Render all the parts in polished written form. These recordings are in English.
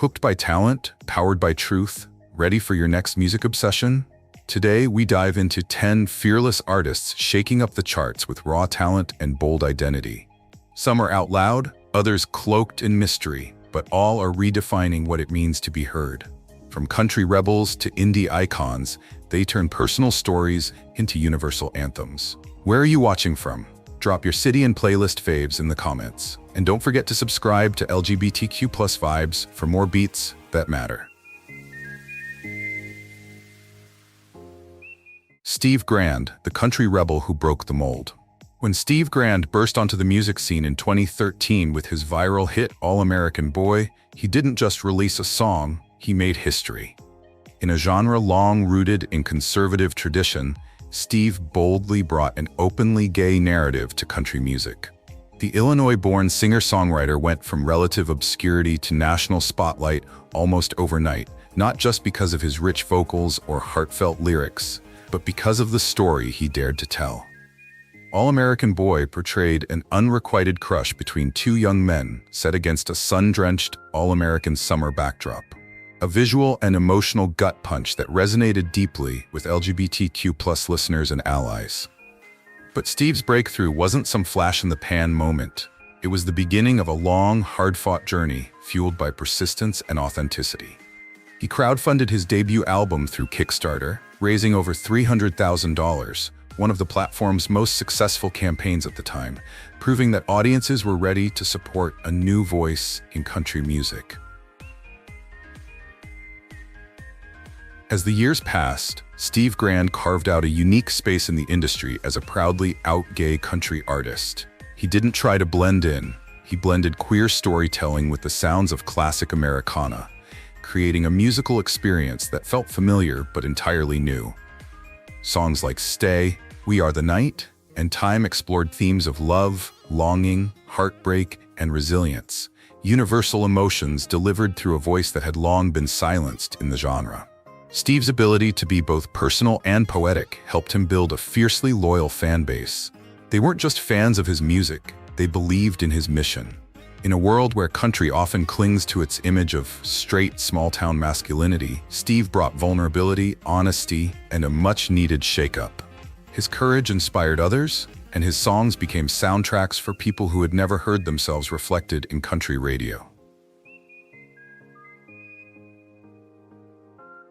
Hooked by talent, powered by truth, ready for your next music obsession? Today, we dive into 10 fearless artists shaking up the charts with raw talent and bold identity. Some are out loud, others cloaked in mystery, but all are redefining what it means to be heard. From country rebels to indie icons, they turn personal stories into universal anthems. Where are you watching from? Drop your city and playlist faves in the comments. And don't forget to subscribe to LGBTQ+ Vibes for more beats that matter. Steve Grand, the country rebel who broke the mold. When Steve Grand burst onto the music scene in 2013 with his viral hit All-American Boy, he didn't just release a song, he made history. In a genre long rooted in conservative tradition, Steve boldly brought an openly gay narrative to country music. The Illinois-born singer-songwriter went from relative obscurity to national spotlight almost overnight, not just because of his rich vocals or heartfelt lyrics, but because of the story he dared to tell. All-American Boy portrayed an unrequited crush between two young men set against a sun-drenched all-American summer backdrop. A visual and emotional gut punch that resonated deeply with LGBTQ+ listeners and allies. But Steve's breakthrough wasn't some flash-in-the-pan moment. It was the beginning of a long, hard-fought journey fueled by persistence and authenticity. He crowdfunded his debut album through Kickstarter, raising over $300,000, one of the platform's most successful campaigns at the time, proving that audiences were ready to support a new voice in country music. As the years passed, Steve Grand carved out a unique space in the industry as a proudly out-gay country artist. He didn't try to blend in. He blended queer storytelling with the sounds of classic Americana, creating a musical experience that felt familiar but entirely new. Songs like Stay, We Are the Night, and Time explored themes of love, longing, heartbreak, and resilience, universal emotions delivered through a voice that had long been silenced in the genre. Steve's ability to be both personal and poetic helped him build a fiercely loyal fan base. They weren't just fans of his music, they believed in his mission. In a world where country often clings to its image of straight, small-town masculinity, Steve brought vulnerability, honesty, and a much-needed shake-up. His courage inspired others, and his songs became soundtracks for people who had never heard themselves reflected in country radio.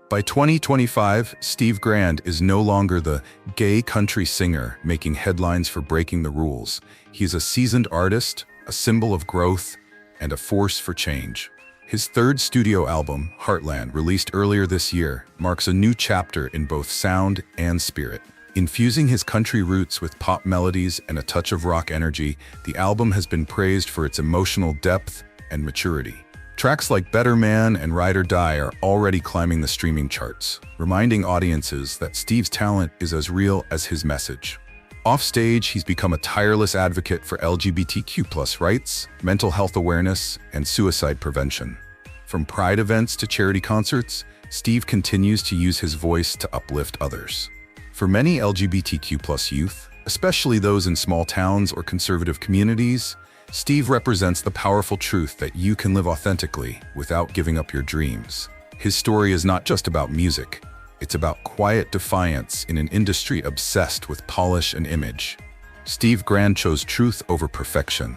By 2025, Steve Grand is no longer the gay country singer making headlines for breaking the rules. He's a seasoned artist, a symbol of growth, and a force for change. His third studio album, Heartland, released earlier this year, marks a new chapter in both sound and spirit. Infusing his country roots with pop melodies and a touch of rock energy, the album has been praised for its emotional depth and maturity. Tracks like Better Man and Ride or Die are already climbing the streaming charts, reminding audiences that Steve's talent is as real as his message. Offstage, he's become a tireless advocate for LGBTQ+ rights, mental health awareness, and suicide prevention. From pride events to charity concerts, Steve continues to use his voice to uplift others. For many LGBTQ+ youth, especially those in small towns or conservative communities, Steve represents the powerful truth that you can live authentically without giving up your dreams. His story is not just about music, it's about quiet defiance in an industry obsessed with polish and image. Steve Grand chose truth over perfection,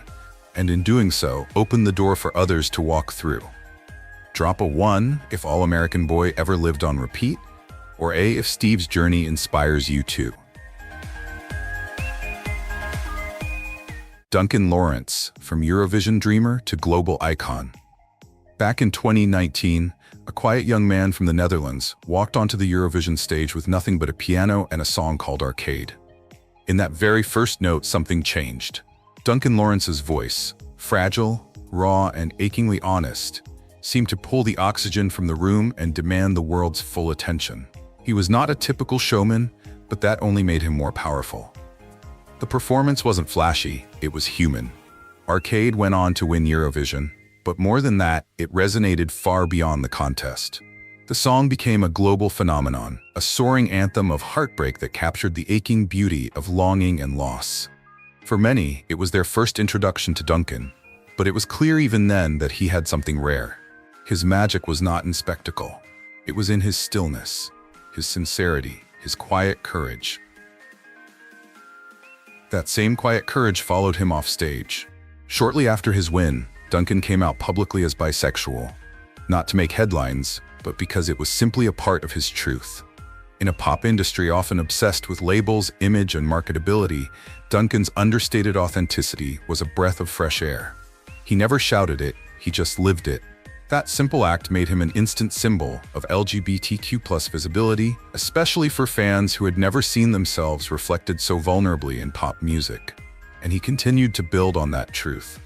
and in doing so, opened the door for others to walk through. Drop a 1 if All-American Boy ever lived on repeat, or A if Steve's journey inspires you too. Duncan Lawrence, from Eurovision dreamer to global icon. Back in 2019, a quiet young man from the Netherlands walked onto the Eurovision stage with nothing but a piano and a song called Arcade. In that very first note, something changed. Duncan Lawrence's voice, fragile, raw, and achingly honest, seemed to pull the oxygen from the room and demand the world's full attention. He was not a typical showman, but that only made him more powerful. The performance wasn't flashy, it was human. Arcade went on to win Eurovision, but more than that, it resonated far beyond the contest. The song became a global phenomenon, a soaring anthem of heartbreak that captured the aching beauty of longing and loss. For many, it was their first introduction to Duncan, but it was clear even then that he had something rare. His magic was not in spectacle. It was in his stillness, his sincerity, his quiet courage. That same quiet courage followed him off stage. Shortly after his win, Duncan came out publicly as bisexual, not to make headlines, but because it was simply a part of his truth. In a pop industry often obsessed with labels, image, and marketability, Duncan's understated authenticity was a breath of fresh air. He never shouted it, he just lived it. That simple act made him an instant symbol of LGBTQ+ visibility, especially for fans who had never seen themselves reflected so vulnerably in pop music. And he continued to build on that truth.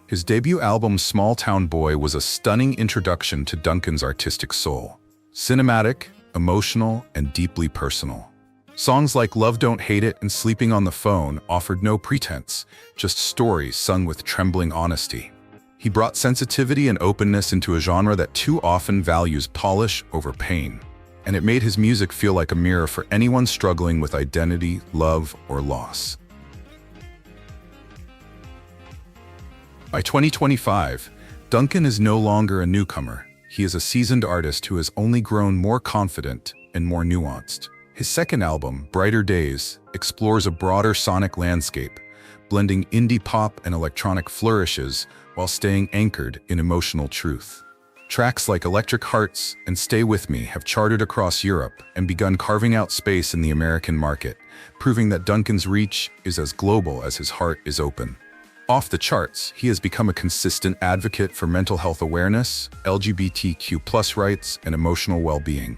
His debut album, Small Town Boy, was a stunning introduction to Duncan's artistic soul. Cinematic, emotional, and deeply personal. Songs like Love Don't Hate It and Sleeping on the Phone offered no pretense, just stories sung with trembling honesty. He brought sensitivity and openness into a genre that too often values polish over pain, and it made his music feel like a mirror for anyone struggling with identity, love, or loss. By 2025, Duncan is no longer a newcomer. He is a seasoned artist who has only grown more confident and more nuanced. His second album, Brighter Days, explores a broader sonic landscape, blending indie pop and electronic flourishes while staying anchored in emotional truth. Tracks like Electric Hearts and Stay With Me have charted across Europe and begun carving out space in the American market, proving that Duncan's reach is as global as his heart is open. Off the charts, he has become a consistent advocate for mental health awareness, LGBTQ+ rights, and emotional well-being.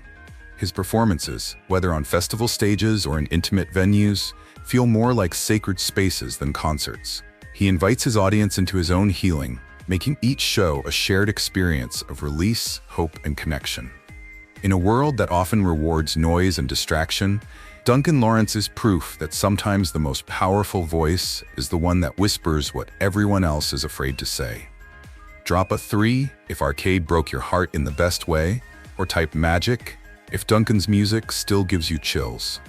His performances, whether on festival stages or in intimate venues, feel more like sacred spaces than concerts. He invites his audience into his own healing, making each show a shared experience of release, hope, and connection. In a world that often rewards noise and distraction, Duncan Lawrence is proof that sometimes the most powerful voice is the one that whispers what everyone else is afraid to say. Drop a 3 if Arcade broke your heart in the best way, or type magic if Duncan's music still gives you chills.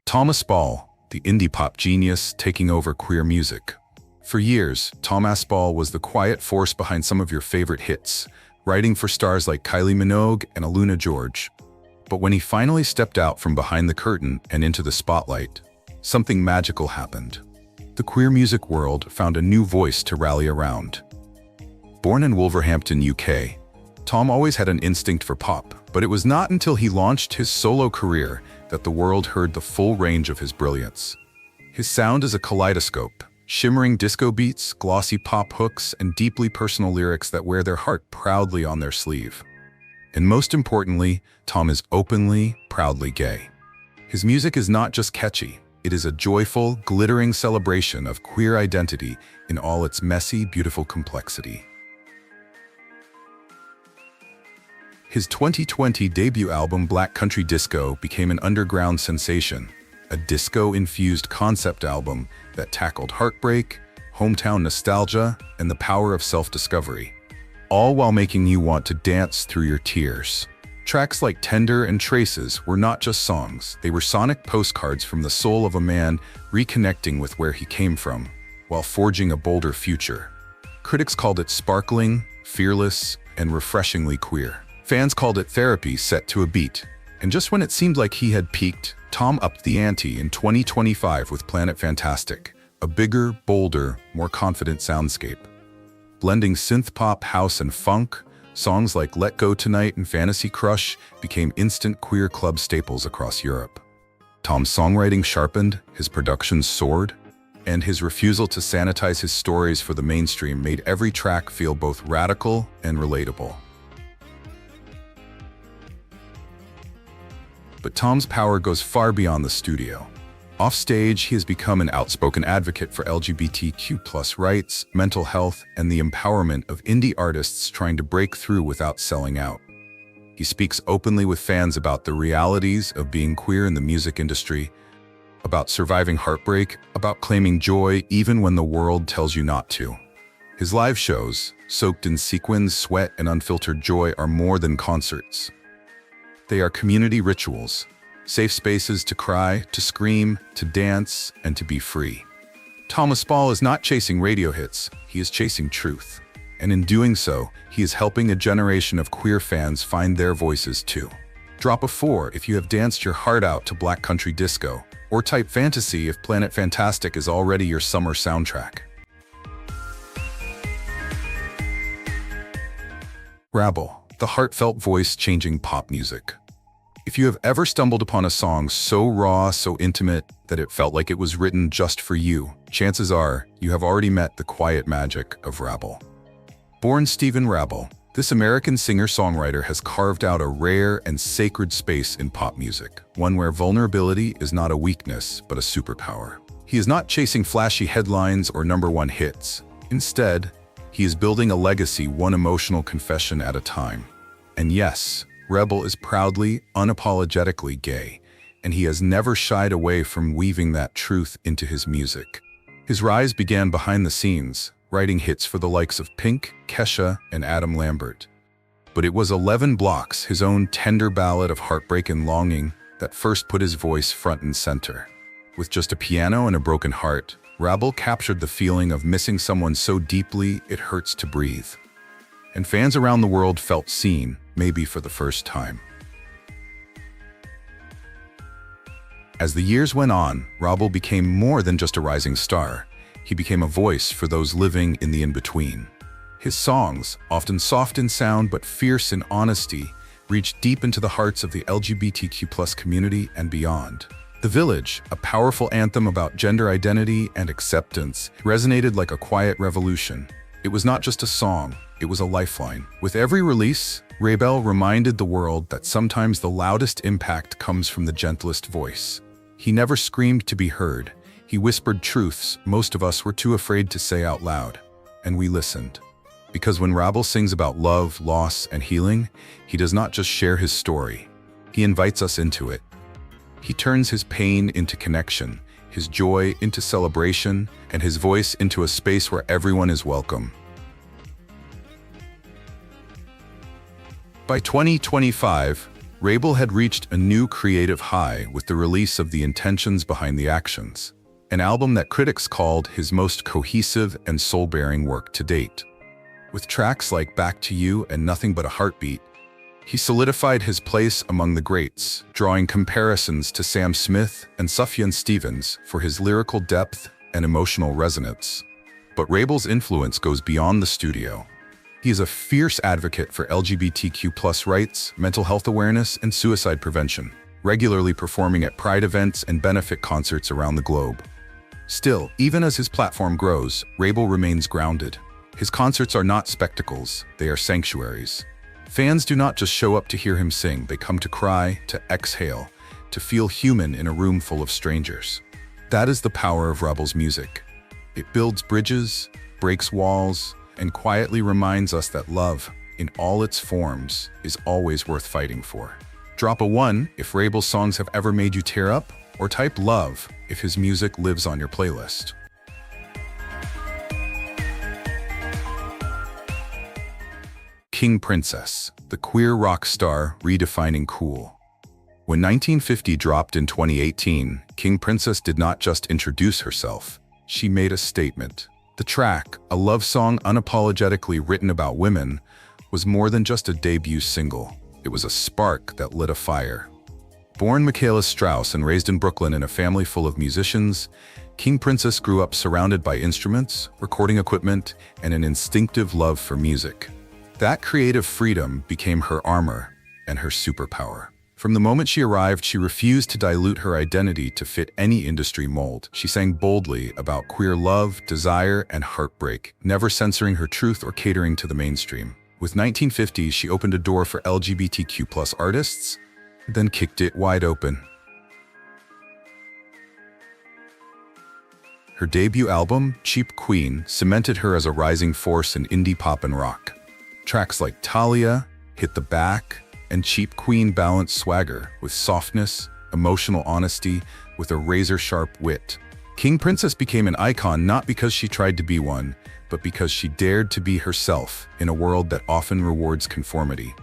Thomas Ball, the indie pop genius taking over queer music. For years, Thomas Ball was the quiet force behind some of your favorite hits, writing for stars like Kylie Minogue and Aluna George. But when he finally stepped out from behind the curtain and into the spotlight, something magical happened. The queer music world found a new voice to rally around. Born in Wolverhampton, UK, Tom always had an instinct for pop, but it was not until he launched his solo career that the world heard the full range of his brilliance. His sound is a kaleidoscope, shimmering disco beats, glossy pop hooks, and deeply personal lyrics that wear their heart proudly on their sleeve. And most importantly, Tom is openly, proudly gay. His music is not just catchy, it is a joyful, glittering celebration of queer identity in all its messy, beautiful complexity. His 2020 debut album, Black Country Disco, became an underground sensation, a disco-infused concept album that tackled heartbreak, hometown nostalgia, and the power of self-discovery, all while making you want to dance through your tears. Tracks like Tender and Traces were not just songs, they were sonic postcards from the soul of a man reconnecting with where he came from, while forging a bolder future. Critics called it sparkling, fearless, and refreshingly queer. Fans called it therapy set to a beat. And just when it seemed like he had peaked, Tom upped the ante in 2025 with Planet Fantastic, a bigger, bolder, more confident soundscape. Blending synth pop, house, and funk, songs like Let Go Tonight and Fantasy Crush became instant queer club staples across Europe. Tom's songwriting sharpened, his production soared, and his refusal to sanitize his stories for the mainstream made every track feel both radical and relatable. But Tom's power goes far beyond the studio. Offstage, he has become an outspoken advocate for LGBTQ+ rights, mental health, and the empowerment of indie artists trying to break through without selling out. He speaks openly with fans about the realities of being queer in the music industry, about surviving heartbreak, about claiming joy even when the world tells you not to. His live shows, soaked in sequins, sweat, and unfiltered joy, are more than concerts. They are community rituals, safe spaces to cry, to scream, to dance, and to be free. Thomas Ball is not chasing radio hits, he is chasing truth. And in doing so, he is helping a generation of queer fans find their voices too. Drop a 4 if you have danced your heart out to Black Country Disco, or type fantasy if Planet Fantastic is already your summer soundtrack. Rabble, the heartfelt voice-changing pop music. If you have ever stumbled upon a song so raw, so intimate, that it felt like it was written just for you, chances are you have already met the quiet magic of Rabble. Born Stephen Rabble, this American singer-songwriter has carved out a rare and sacred space in pop music, one where vulnerability is not a weakness, but a superpower. He is not chasing flashy headlines or #1 hits. Instead, he is building a legacy one emotional confession at a time. And yes, Rabble is proudly, unapologetically gay, and he has never shied away from weaving that truth into his music. His rise began behind the scenes, writing hits for the likes of Pink, Kesha, and Adam Lambert. But it was 11 Blocks, his own tender ballad of heartbreak and longing, that first put his voice front and center. With just a piano and a broken heart, Rabble captured the feeling of missing someone so deeply it hurts to breathe. And fans around the world felt seen, maybe for the first time. As the years went on, Rabble became more than just a rising star. He became a voice for those living in the in-between. His songs, often soft in sound but fierce in honesty, reached deep into the hearts of the LGBTQ+ community and beyond. The Village, a powerful anthem about gender identity and acceptance, resonated like a quiet revolution. It was not just a song, it was a lifeline. With every release, Rabble reminded the world that sometimes the loudest impact comes from the gentlest voice. He never screamed to be heard. He whispered truths most of us were too afraid to say out loud. And we listened. Because when Rabble sings about love, loss, and healing, he does not just share his story. He invites us into it. He turns his pain into connection, his joy into celebration, and his voice into a space where everyone is welcome. By 2025, Rabble had reached a new creative high with the release of The Intentions Behind the Actions, an album that critics called his most cohesive and soul-bearing work to date. With tracks like Back to You and Nothing But a Heartbeat, he solidified his place among the greats, drawing comparisons to Sam Smith and Sufjan Stevens for his lyrical depth and emotional resonance. But Rabble's influence goes beyond the studio. He is a fierce advocate for LGBTQ+ rights, mental health awareness, and suicide prevention, regularly performing at Pride events and benefit concerts around the globe. Still, even as his platform grows, Rabble remains grounded. His concerts are not spectacles, they are sanctuaries. Fans do not just show up to hear him sing, they come to cry, to exhale, to feel human in a room full of strangers. That is the power of Rabble's music. It builds bridges, breaks walls, and quietly reminds us that love, in all its forms, is always worth fighting for. Drop a 1 if Rabble's songs have ever made you tear up, or type love if his music lives on your playlist. King Princess, the queer rock star redefining cool. When 1950 dropped in 2018, King Princess did not just introduce herself, she made a statement. The track, a love song unapologetically written about women, was more than just a debut single. It was a spark that lit a fire. Born Michaela Strauss and raised in Brooklyn in a family full of musicians, King Princess grew up surrounded by instruments, recording equipment, and an instinctive love for music. That creative freedom became her armor and her superpower. From the moment she arrived, she refused to dilute her identity to fit any industry mold. She sang boldly about queer love, desire, and heartbreak, never censoring her truth or catering to the mainstream. With 1950, she opened a door for LGBTQ+ artists, then kicked it wide open. Her debut album, Cheap Queen, cemented her as a rising force in indie pop and rock. Tracks like Talia, Hit the Back, and Cheap Queen balance swagger with softness, emotional honesty, with a razor-sharp wit. King Princess became an icon not because she tried to be one, but because she dared to be herself in a world that often rewards conformity.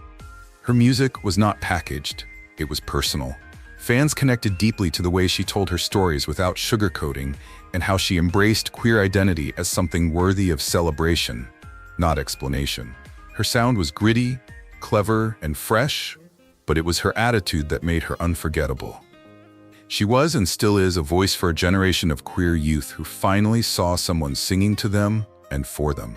Her music was not packaged, it was personal. Fans connected deeply to the way she told her stories without sugarcoating, and how she embraced queer identity as something worthy of celebration, not explanation. Her sound was gritty, clever, and fresh, but it was her attitude that made her unforgettable. She was and still is a voice for a generation of queer youth who finally saw someone singing to them and for them.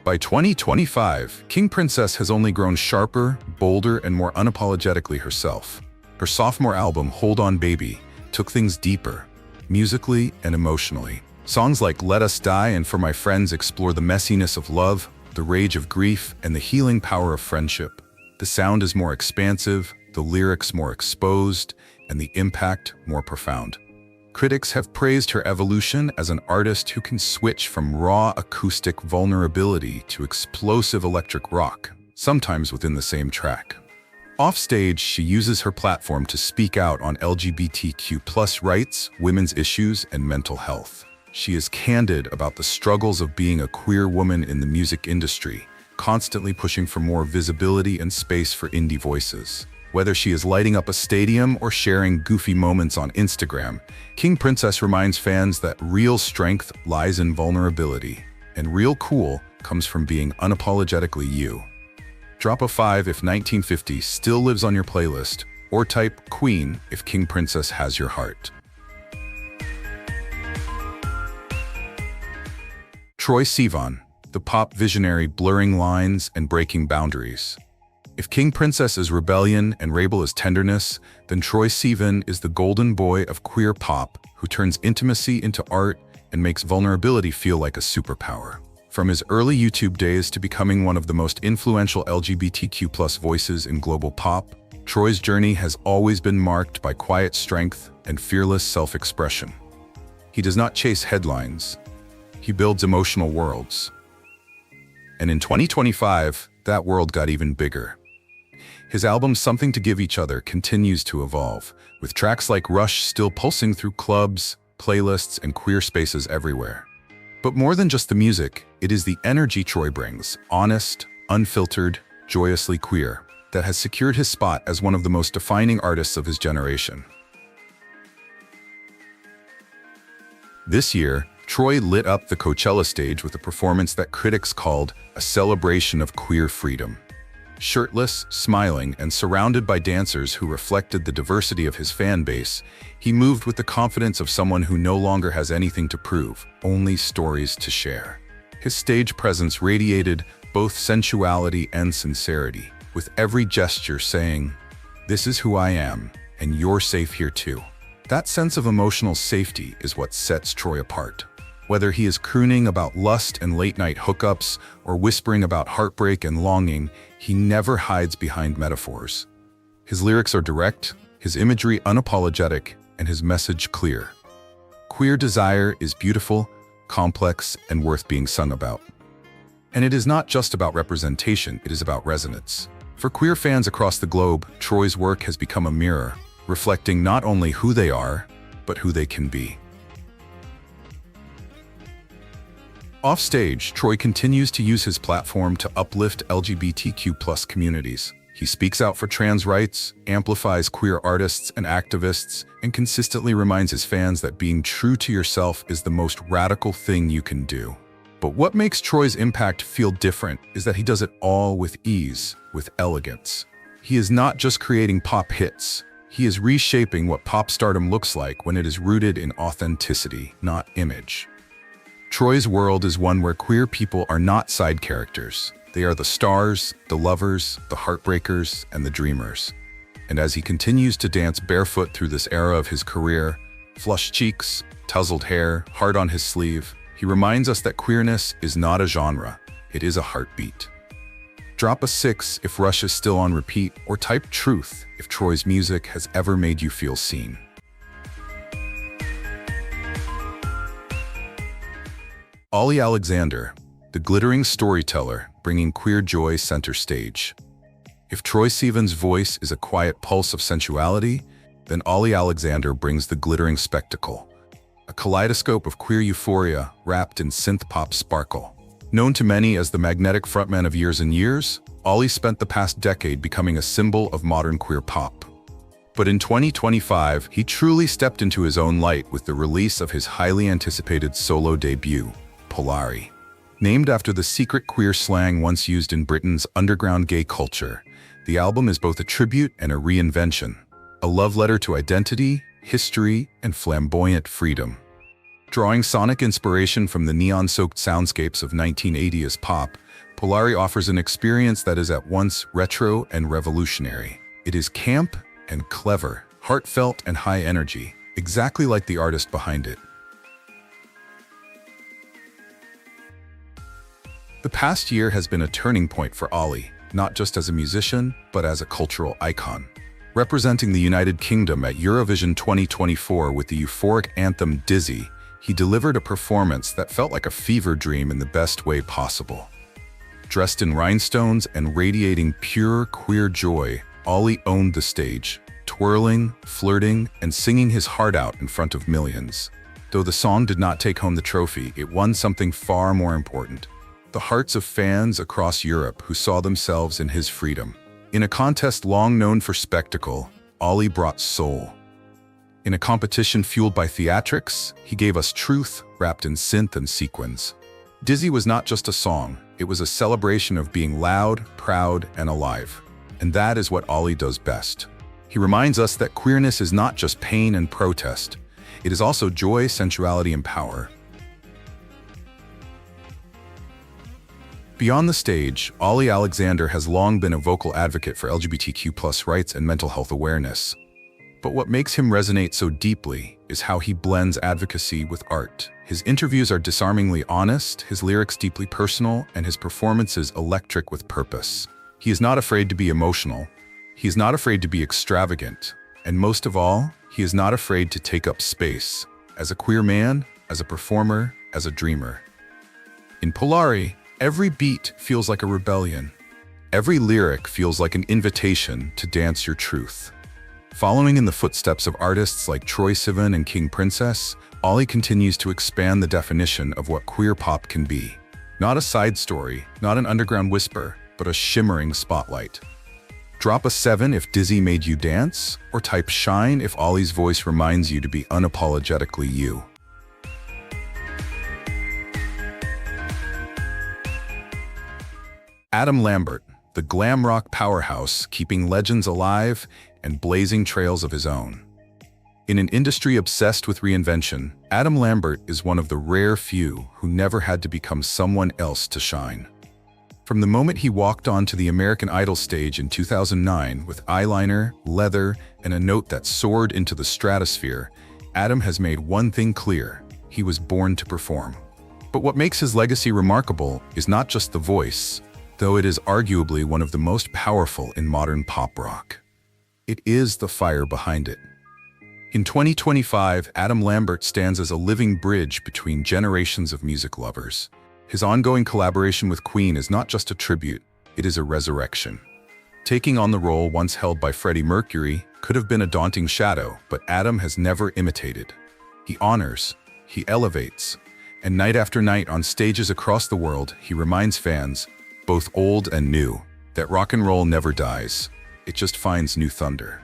By 2025, King Princess has only grown sharper, bolder, and more unapologetically herself. Her sophomore album, Hold On Baby, took things deeper, musically and emotionally. Songs like Let Us Die and For My Friends explore the messiness of love, the rage of grief, and the healing power of friendship. The sound is more expansive, the lyrics more exposed, and the impact more profound. Critics have praised her evolution as an artist who can switch from raw acoustic vulnerability to explosive electric rock, sometimes within the same track. Offstage, she uses her platform to speak out on LGBTQ+ rights, women's issues, and mental health. She is candid about the struggles of being a queer woman in the music industry, constantly pushing for more visibility and space for indie voices. Whether she is lighting up a stadium or sharing goofy moments on Instagram, King Princess reminds fans that real strength lies in vulnerability, and real cool comes from being unapologetically you. Drop a 5 if 1950 still lives on your playlist, or type Queen if King Princess has your heart. Troye Sivan, the pop visionary blurring lines and breaking boundaries. If King Princess is rebellion and Rabel is tenderness, then Troye Sivan is the golden boy of queer pop who turns intimacy into art and makes vulnerability feel like a superpower. From his early YouTube days to becoming one of the most influential LGBTQ+ voices in global pop, Troye's journey has always been marked by quiet strength and fearless self-expression. He does not chase headlines. He builds emotional worlds. And in 2025, that world got even bigger. His album Something to Give Each Other continues to evolve, with tracks like Rush still pulsing through clubs, playlists, and queer spaces everywhere. But more than just the music, it is the energy Troye brings, honest, unfiltered, joyously queer, that has secured his spot as one of the most defining artists of his generation. This year, Troye lit up the Coachella stage with a performance that critics called a celebration of queer freedom. Shirtless, smiling, and surrounded by dancers who reflected the diversity of his fan base, he moved with the confidence of someone who no longer has anything to prove, only stories to share. His stage presence radiated both sensuality and sincerity, with every gesture saying, "This is who I am, and you're safe here too." That sense of emotional safety is what sets Troye apart. Whether he is crooning about lust and late-night hookups or whispering about heartbreak and longing, he never hides behind metaphors. His lyrics are direct, his imagery unapologetic, and his message clear. Queer desire is beautiful, complex, and worth being sung about. And it is not just about representation, it is about resonance. For queer fans across the globe, Troye's work has become a mirror, reflecting not only who they are, but who they can be. Offstage, Troye continues to use his platform to uplift LGBTQ+ communities. He speaks out for trans rights, amplifies queer artists and activists, and consistently reminds his fans that being true to yourself is the most radical thing you can do. But what makes Troye's impact feel different is that he does it all with ease, with elegance. He is not just creating pop hits. He is reshaping what pop stardom looks like when it is rooted in authenticity, not image. Troye's world is one where queer people are not side characters. They are the stars, the lovers, the heartbreakers, and the dreamers. And as he continues to dance barefoot through this era of his career, flushed cheeks, tousled hair, heart on his sleeve, he reminds us that queerness is not a genre, it is a heartbeat. Drop a 6 if Rush is still on repeat, or type truth if Troye's music has ever made you feel seen. Olly Alexander, the glittering storyteller, bringing queer joy center stage. If Troye Sivan's voice is a quiet pulse of sensuality, then Olly Alexander brings the glittering spectacle, a kaleidoscope of queer euphoria wrapped in synth-pop sparkle. Known to many as the magnetic frontman of Years and Years, Olly spent the past decade becoming a symbol of modern queer pop. But in 2025, he truly stepped into his own light with the release of his highly anticipated solo debut, Polari. Named after the secret queer slang once used in Britain's underground gay culture, the album is both a tribute and a reinvention, a love letter to identity, history, and flamboyant freedom. Drawing sonic inspiration from the neon-soaked soundscapes of 1980s pop, Polari offers an experience that is at once retro and revolutionary. It is camp and clever, heartfelt and high energy, exactly like the artist behind it. The past year has been a turning point for Olly, not just as a musician, but as a cultural icon. Representing the United Kingdom at Eurovision 2024 with the euphoric anthem Dizzy, he delivered a performance that felt like a fever dream in the best way possible. Dressed in rhinestones and radiating pure queer joy, Olly owned the stage, twirling, flirting, and singing his heart out in front of millions. Though the song did not take home the trophy, it won something far more important: the hearts of fans across Europe who saw themselves in his freedom. In a contest long known for spectacle, Olly brought soul. In a competition fueled by theatrics, he gave us truth wrapped in synth and sequins. Dizzy was not just a song, it was a celebration of being loud, proud, and alive. And that is what Olly does best. He reminds us that queerness is not just pain and protest, it is also joy, sensuality, and power. Beyond the stage, Olly Alexander has long been a vocal advocate for LGBTQ+ rights and mental health awareness. But what makes him resonate so deeply is how he blends advocacy with art. His interviews are disarmingly honest, his lyrics deeply personal, and his performances electric with purpose. He is not afraid to be emotional. He is not afraid to be extravagant. And most of all, he is not afraid to take up space. As a queer man, as a performer, as a dreamer. In Polari, every beat feels like a rebellion. Every lyric feels like an invitation to dance your truth. Following in the footsteps of artists like Troye Sivan and King Princess, Olly continues to expand the definition of what queer pop can be. Not a side story, not an underground whisper, but a shimmering spotlight. Drop a 7 if Dizzy made you dance, or type shine if Olly's voice reminds you to be unapologetically you. Adam Lambert, the glam rock powerhouse, keeping legends alive and blazing trails of his own. In an industry obsessed with reinvention, Adam Lambert is one of the rare few who never had to become someone else to shine. From the moment he walked onto the American Idol stage in 2009 with eyeliner, leather, and a note that soared into the stratosphere, Adam has made one thing clear: he was born to perform. But what makes his legacy remarkable is not just the voice, though it is arguably one of the most powerful in modern pop rock. It is the fire behind it. In 2025, Adam Lambert stands as a living bridge between generations of music lovers. His ongoing collaboration with Queen is not just a tribute, it is a resurrection. Taking on the role once held by Freddie Mercury could have been a daunting shadow, but Adam has never imitated. He honors, he elevates, and night after night on stages across the world, he reminds fans, both old and new, that rock and roll never dies. It just finds new thunder.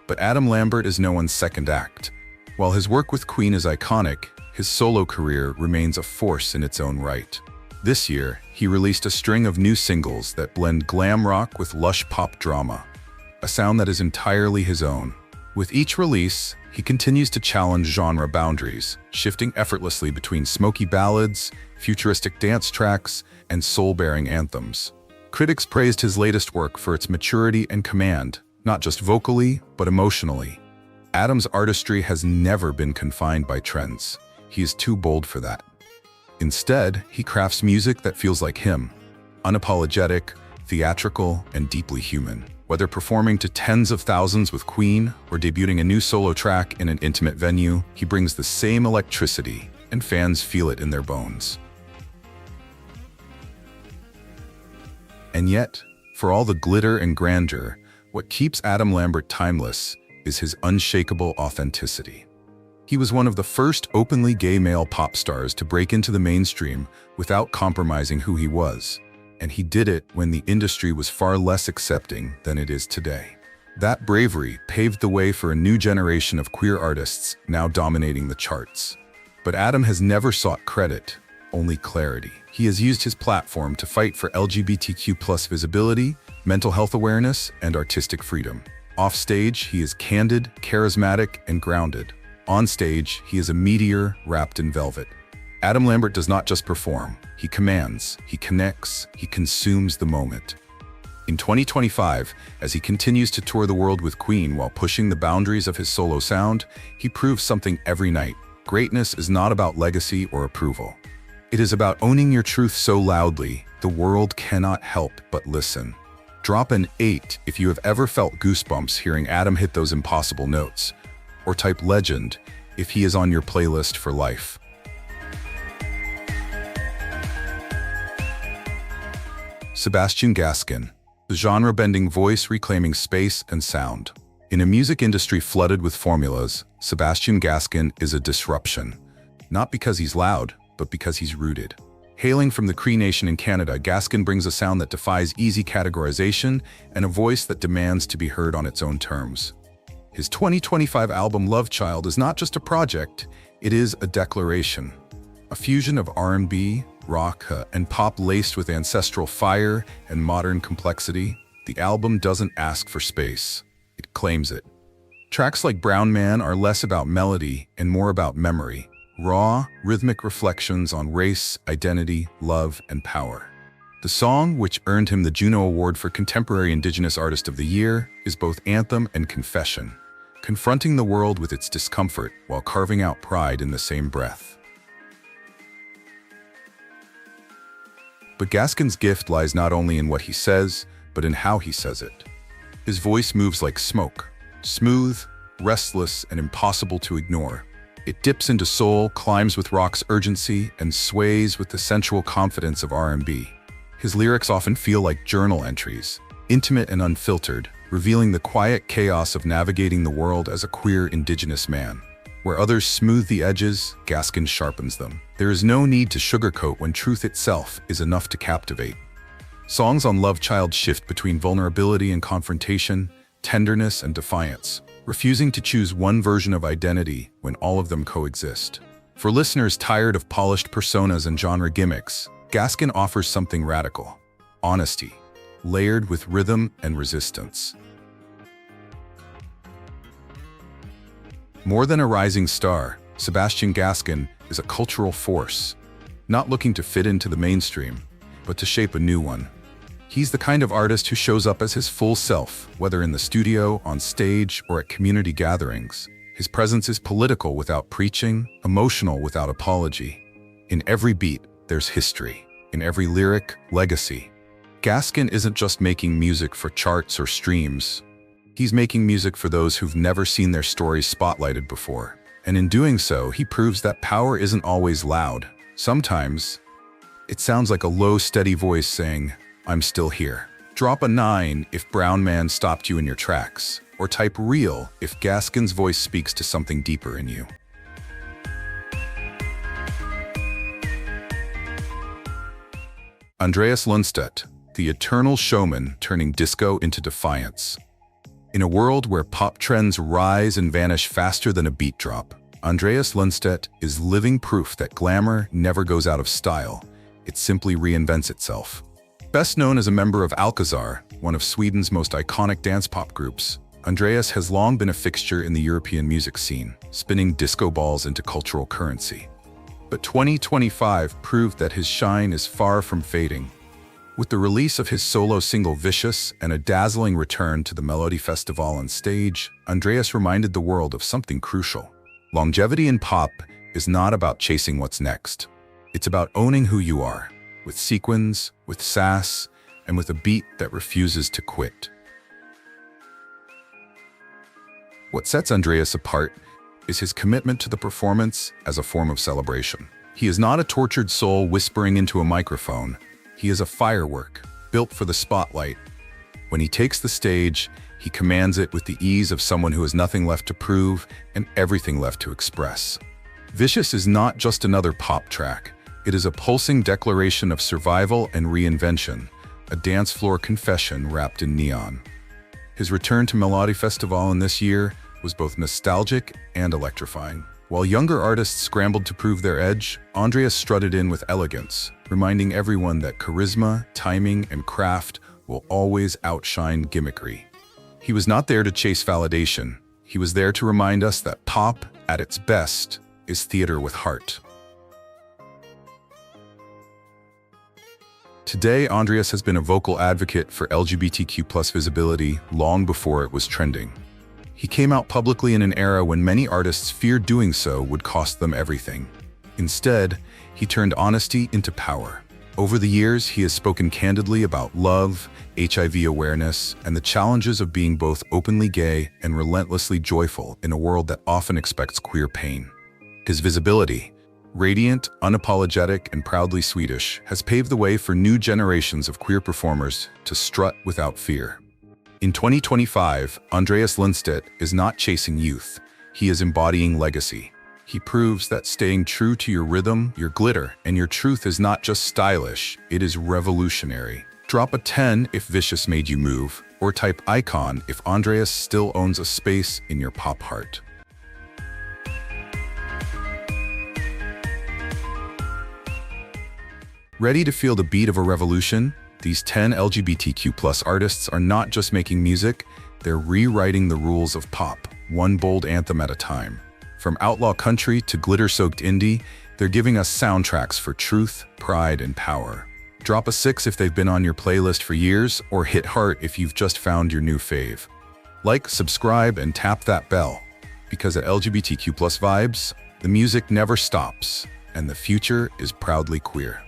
But Adam Lambert is no one's second act. While his work with Queen is iconic, his solo career remains a force in its own right. This year, he released a string of new singles that blend glam rock with lush pop drama, a sound that is entirely his own. With each release, he continues to challenge genre boundaries, shifting effortlessly between smoky ballads, futuristic dance tracks, and soul-bearing anthems. Critics praised his latest work for its maturity and command, not just vocally, but emotionally. Adam's artistry has never been confined by trends. He is too bold for that. Instead, he crafts music that feels like him, unapologetic, theatrical, and deeply human. Whether performing to tens of thousands with Queen or debuting a new solo track in an intimate venue, he brings the same electricity, and fans feel it in their bones. And yet, for all the glitter and grandeur, what keeps Adam Lambert timeless is his unshakable authenticity. He was one of the first openly gay male pop stars to break into the mainstream without compromising who he was. and he did it when the industry was far less accepting than it is today. That bravery paved the way for a new generation of queer artists now dominating the charts. But Adam has never sought credit, only clarity. He has used his platform to fight for LGBTQ+ visibility, mental health awareness, and artistic freedom. Off stage, he is candid, charismatic, and grounded. On stage, he is a meteor wrapped in velvet. Adam Lambert does not just perform, he commands, he connects, he consumes the moment. In 2025, as he continues to tour the world with Queen while pushing the boundaries of his solo sound, he proves something every night. Greatness is not about legacy or approval. It is about owning your truth so loudly, the world cannot help but listen. Drop an 8 if you have ever felt goosebumps hearing Adam hit those impossible notes, or type legend if he is on your playlist for life. Sebastian Gaskin, the genre-bending voice reclaiming space and sound. In a music industry flooded with formulas, Sebastian Gaskin is a disruption. Not because he's loud, but because he's rooted. Hailing from the Cree Nation in Canada, Gaskin brings a sound that defies easy categorization and a voice that demands to be heard on its own terms. His 2025 album Love Child is not just a project, it is a declaration. A fusion of R&B, rock, and pop laced with ancestral fire and modern complexity, the album doesn't ask for space, it claims it. Tracks like Brown Man are less about melody and more about memory, raw, rhythmic reflections on race, identity, love, and power. The song, which earned him the Juno Award for Contemporary Indigenous Artist of the Year, is both anthem and confession, confronting the world with its discomfort while carving out pride in the same breath. But Gaskin's gift lies not only in what he says, but in how he says it. His voice moves like smoke, smooth, restless, and impossible to ignore. It dips into soul, climbs with rock's urgency, and sways with the sensual confidence of R&B. His lyrics often feel like journal entries, intimate and unfiltered, revealing the quiet chaos of navigating the world as a queer Indigenous man. Where others smooth the edges, Gaskin sharpens them. There is no need to sugarcoat when truth itself is enough to captivate. Songs on Love Child shift between vulnerability and confrontation, tenderness and defiance, refusing to choose one version of identity when all of them coexist. For listeners tired of polished personas and genre gimmicks, Gaskin offers something radical: honesty, layered with rhythm and resistance. More than a rising star, Sebastian Gaskin is a cultural force, not looking to fit into the mainstream, but to shape a new one. He's the kind of artist who shows up as his full self, whether in the studio, on stage, or at community gatherings. His presence is political without preaching, emotional without apology. In every beat, there's history. In every lyric, legacy. Gaskin isn't just making music for charts or streams. He's making music for those who've never seen their stories spotlighted before. And in doing so, he proves that power isn't always loud. Sometimes, it sounds like a low, steady voice saying, "I'm still here." Drop a 9 if Brown Man stopped you in your tracks, or type real if Gaskin's voice speaks to something deeper in you. Andreas Lundstedt, the eternal showman turning disco into defiance. In a world where pop trends rise and vanish faster than a beat drop, Andreas Lundstedt is living proof that glamour never goes out of style. It simply reinvents itself. Best known as a member of Alcazar, one of Sweden's most iconic dance pop groups, Andreas has long been a fixture in the European music scene, spinning disco balls into cultural currency. But 2025 proved that his shine is far from fading. With the release of his solo single Vicious and a dazzling return to the Melody Festival on stage, Andreas reminded the world of something crucial. Longevity in pop is not about chasing what's next. It's about owning who you are, with sequins, with sass, and with a beat that refuses to quit. What sets Andreas apart is his commitment to the performance as a form of celebration. He is not a tortured soul whispering into a microphone. He is a firework, built for the spotlight. When he takes the stage, he commands it with the ease of someone who has nothing left to prove and everything left to express. Vicious is not just another pop track. It is a pulsing declaration of survival and reinvention, a dance floor confession wrapped in neon. His return to Melodifestivalen this year was both nostalgic and electrifying. While younger artists scrambled to prove their edge, Andreas strutted in with elegance, reminding everyone that charisma, timing, and craft will always outshine gimmickry. He was not there to chase validation. He was there to remind us that pop, at its best, is theater with heart. Today, Andreas has been a vocal advocate for LGBTQ+ visibility long before it was trending. He came out publicly in an era when many artists feared doing so would cost them everything. Instead, he turned honesty into power. Over the years, he has spoken candidly about love, HIV awareness, and the challenges of being both openly gay and relentlessly joyful in a world that often expects queer pain. His visibility, radiant, unapologetic, and proudly Swedish, has paved the way for new generations of queer performers to strut without fear. In 2025, Andreas Lundstedt is not chasing youth. He is embodying legacy. He proves that staying true to your rhythm, your glitter, and your truth is not just stylish, it is revolutionary. Drop a 10 if Vicious made you move, or type icon if Andreas still owns a space in your pop heart. Ready to feel the beat of a revolution? These 10 LGBTQ+ artists are not just making music, they're rewriting the rules of pop, one bold anthem at a time. From outlaw country to glitter-soaked indie, they're giving us soundtracks for truth, pride, and power. Drop a 6 if they've been on your playlist for years, or hit heart if you've just found your new fave. Like, subscribe, and tap that bell. Because at LGBTQ+ Vibes, the music never stops, and the future is proudly queer.